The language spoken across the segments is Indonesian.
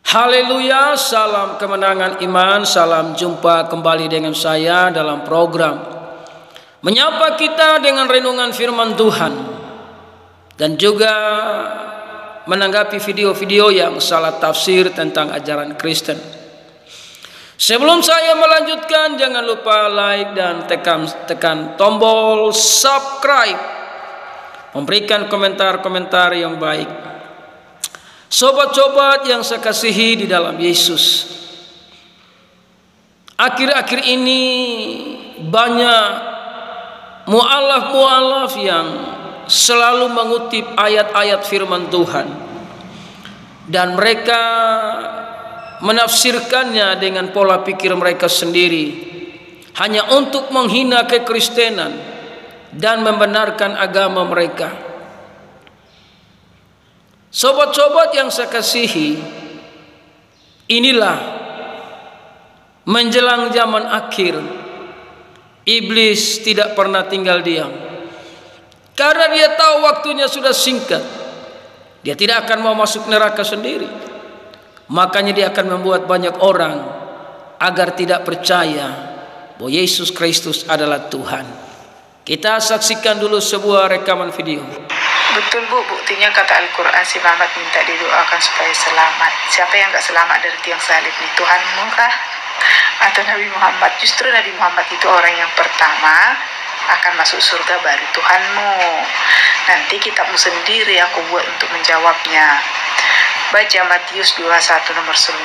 Haleluya, salam kemenangan iman, salam jumpa kembali dengan saya dalam program menyapa kita dengan renungan firman Tuhan dan juga menanggapi video-video yang salah tafsir tentang ajaran Kristen. Sebelum saya melanjutkan, jangan lupa like dan tekan tombol subscribe, memberikan komentar-komentar yang baik. Sobat-sobat yang saya kasihi di dalam Yesus, akhir-akhir ini banyak mu'alaf-mu'alaf yang selalu mengutip ayat-ayat firman Tuhan dan mereka menafsirkannya dengan pola pikir mereka sendiri, hanya untuk menghina kekristenan dan membenarkan agama mereka. Sobat-sobat yang saya kasihi, inilah menjelang zaman akhir, iblis tidak pernah tinggal diam. Karena dia tahu waktunya sudah singkat, dia tidak akan mau masuk neraka sendiri. Makanya dia akan membuat banyak orang agar tidak percaya bahwa Yesus Kristus adalah Tuhan. Kita saksikan dulu sebuah rekaman video. Betul Bu, buktinya kata Al-Quran si Muhammad minta didoakan supaya selamat. Siapa yang gak selamat dari tiang salib ini? Tuhanmu kah? Atau Nabi Muhammad? Justru Nabi Muhammad itu orang yang pertama akan masuk surga baru Tuhanmu. Nanti kitabmu sendiri aku buat untuk menjawabnya. Baca Matius 21 nomor 9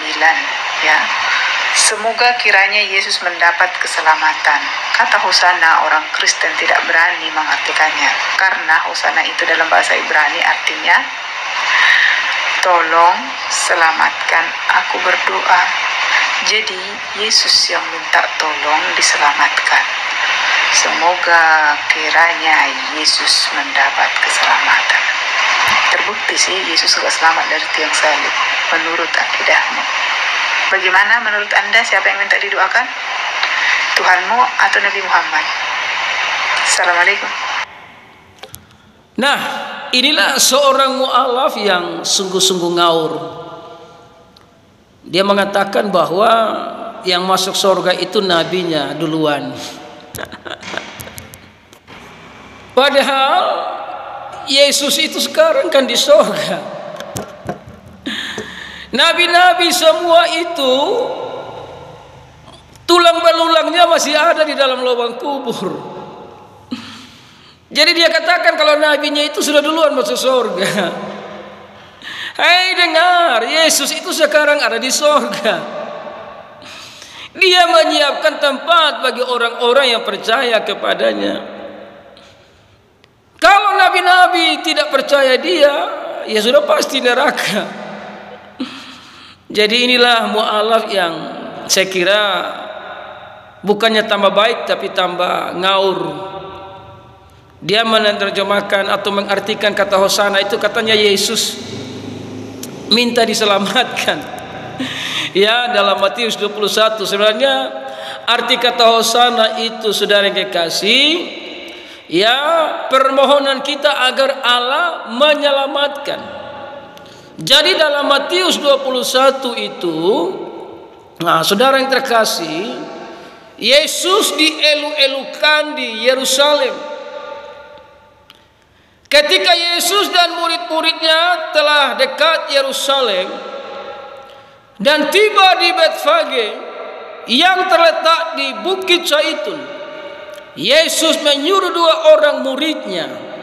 ya. Semoga kiranya Yesus mendapat keselamatan. Kata Hosana orang Kristen tidak berani mengartikannya, karena Hosana itu dalam bahasa Ibrani artinya tolong selamatkan aku berdoa. Jadi Yesus yang minta tolong diselamatkan. Semoga kiranya Yesus mendapat keselamatan. Terbukti sih Yesus gak selamat dari tiang salib menurut akidahmu. Bagaimana menurut Anda, siapa yang minta didoakan? Tuhanmu atau Nabi Muhammad? Assalamualaikum. Nah, inilah seorang mu'alaf yang sungguh-sungguh ngaur. Dia mengatakan bahwa yang masuk surga itu nabinya duluan. Padahal Yesus itu sekarang kan di surga. Nabi-nabi semua itu tulang belulangnya masih ada di dalam lubang kubur. Jadi dia katakan kalau nabinya itu sudah duluan masuk surga. Hei dengar, Yesus itu sekarang ada di surga. Dia menyiapkan tempat bagi orang-orang yang percaya kepadanya. Kalau nabi-nabi tidak percaya dia, ya sudah pasti neraka. Jadi inilah mu'alaf yang saya kira bukannya tambah baik tapi tambah ngaur. Dia menerjemahkan atau mengartikan kata Hosana itu katanya Yesus minta diselamatkan. Ya, dalam Matius 21 sebenarnya arti kata Hosana itu saudara yang kekasih, ya permohonan kita agar Allah menyelamatkan. Jadi dalam Matius 21 itu, nah saudara yang terkasih, Yesus dielu-elukan di Yerusalem. Ketika Yesus dan murid-muridnya telah dekat Yerusalem dan tiba di Betfage yang terletak di Bukit Zaitun, Yesus menyuruh dua orang muridnya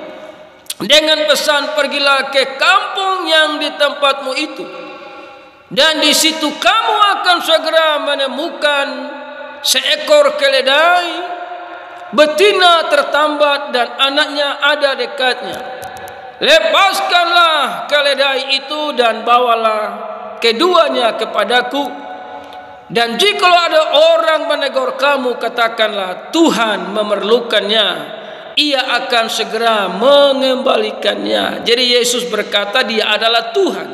dengan pesan, pergilah ke kampung yang di tempatmu itu, dan di situ kamu akan segera menemukan seekor keledai betina tertambat dan anaknya ada dekatnya. Lepaskanlah keledai itu dan bawalah keduanya kepadaku. Dan jika ada orang menegur kamu, katakanlah Tuhan memerlukannya, ia akan segera mengembalikannya. Jadi Yesus berkata dia adalah Tuhan.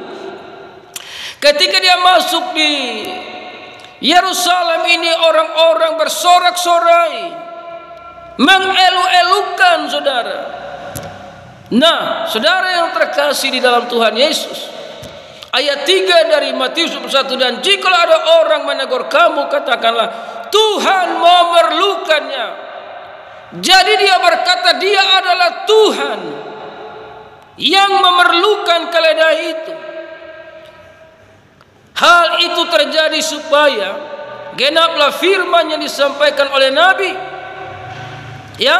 Ketika dia masuk di Yerusalem ini, orang-orang bersorak-sorai, mengelu-elukan saudara. Nah, saudara yang terkasih di dalam Tuhan Yesus, Ayat 3 dari Matius 21, dan jikalau ada orang menegur kamu, katakanlah Tuhan memerlukannya. Jadi dia berkata dia adalah Tuhan yang memerlukan keledai itu. Hal itu terjadi supaya genaplah firman yang disampaikan oleh Nabi. Ya,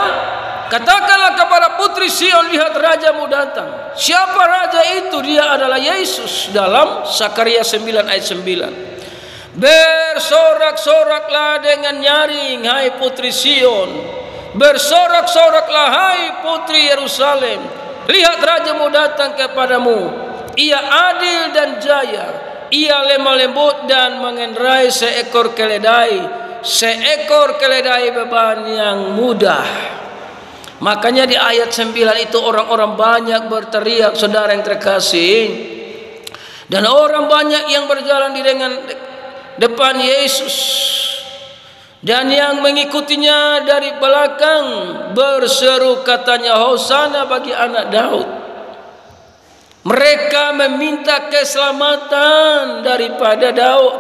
katakanlah kepada putri Sion, lihat rajamu datang. Siapa raja itu? Dia adalah Yesus, dalam Sakaria 9 ayat 9. Bersorak-soraklah dengan nyaring, hai putri Sion. Bersorak-soraklah, hai putri Yerusalem. Lihat rajamu datang kepadamu. Ia adil dan jaya. Ia lemah lembut dan mengendarai seekor keledai. Seekor keledai beban yang mudah. Makanya di ayat 9 itu orang-orang banyak berteriak, saudara yang terkasih. Dan orang banyak yang berjalan di depan Yesus. Dan yang mengikutinya dari belakang berseru, katanya, Hosana bagi anak Daud. Mereka meminta keselamatan daripada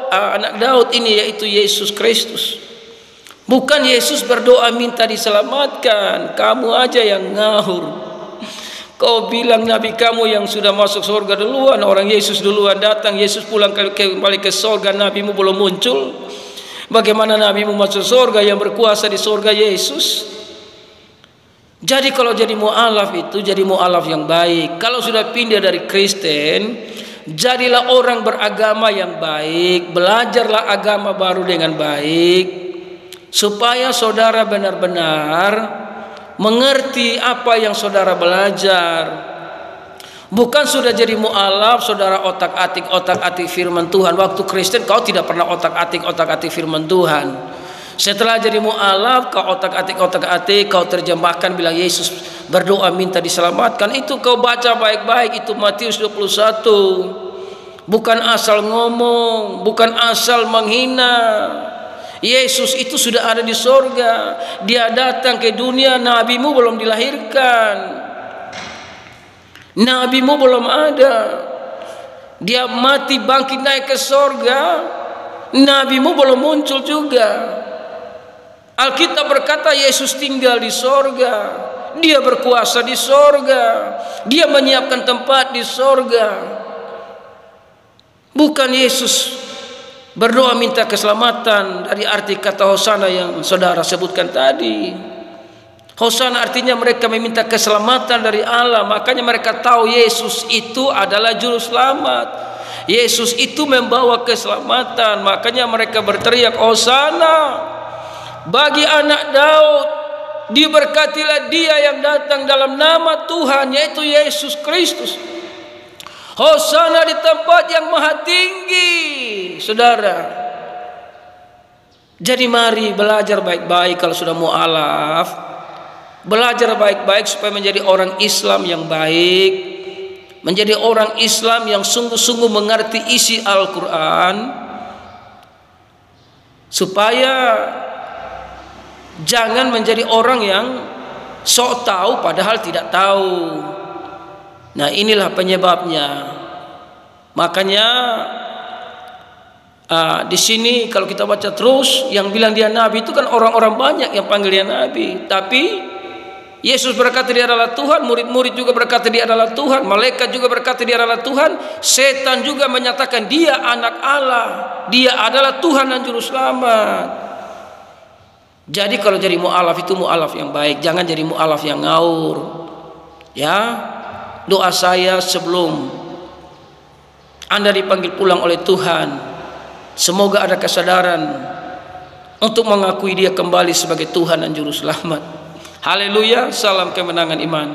anak Daud ini, yaitu Yesus Kristus. Bukan Yesus berdoa minta diselamatkan. Kamu aja yang ngawur. Kau bilang nabi kamu yang sudah masuk surga duluan, orang Yesus duluan datang, Yesus pulang kembali ke surga, nabimu belum muncul. Bagaimana nabimu masuk surga? Yang berkuasa di surga Yesus. Jadi kalau jadi mu'alaf itu jadi mu'alaf yang baik. Kalau sudah pindah dari Kristen, jadilah orang beragama yang baik. Belajarlah agama baru dengan baik, supaya saudara benar-benar mengerti apa yang saudara belajar. Bukan sudah jadi mu'alaf, saudara otak-atik firman Tuhan. Waktu Kristen kau tidak pernah otak-atik firman Tuhan. Setelah jadi mu'alaf, kau otak-atik, kau terjemahkan, bilang Yesus berdoa minta diselamatkan. Itu kau baca baik-baik, itu Matius 21. Bukan asal ngomong, bukan asal menghina. Yesus itu sudah ada di sorga. Dia datang ke dunia, nabimu belum dilahirkan. Nabimu belum ada. Dia mati bangkit naik ke sorga, nabimu belum muncul juga. Alkitab berkata Yesus tinggal di sorga. Dia berkuasa di sorga. Dia menyiapkan tempat di sorga. Bukan Yesus berdoa minta keselamatan dari arti kata Hosana yang saudara sebutkan tadi. Hosana artinya mereka meminta keselamatan dari Allah. Makanya mereka tahu Yesus itu adalah juru selamat. Yesus itu membawa keselamatan. Makanya mereka berteriak, Hosana bagi anak Daud, diberkatilah dia yang datang dalam nama Tuhan, yaitu Yesus Kristus. Hosana di tempat yang maha tinggi, saudara. Jadi mari belajar baik-baik. Kalau sudah mu'alaf, belajar baik-baik supaya menjadi orang Islam yang baik, menjadi orang Islam yang sungguh-sungguh mengerti isi Al-Quran, supaya jangan menjadi orang yang sok tahu padahal tidak tahu. Nah, inilah penyebabnya. Makanya di sini kalau kita baca terus, yang bilang dia nabi itu kan orang-orang banyak yang panggil dia nabi. Tapi Yesus berkata dia adalah Tuhan, murid-murid juga berkata dia adalah Tuhan, malaikat juga berkata dia adalah Tuhan, setan juga menyatakan dia anak Allah, dia adalah Tuhan dan juru selamat. Jadi kalau jadi mu'alaf itu mu'alaf yang baik, jangan jadi mu'alaf yang ngawur. Ya, doa saya sebelum Anda dipanggil pulang oleh Tuhan, semoga ada kesadaran untuk mengakui dia kembali sebagai Tuhan dan juru selamat. Haleluya, salam kemenangan iman.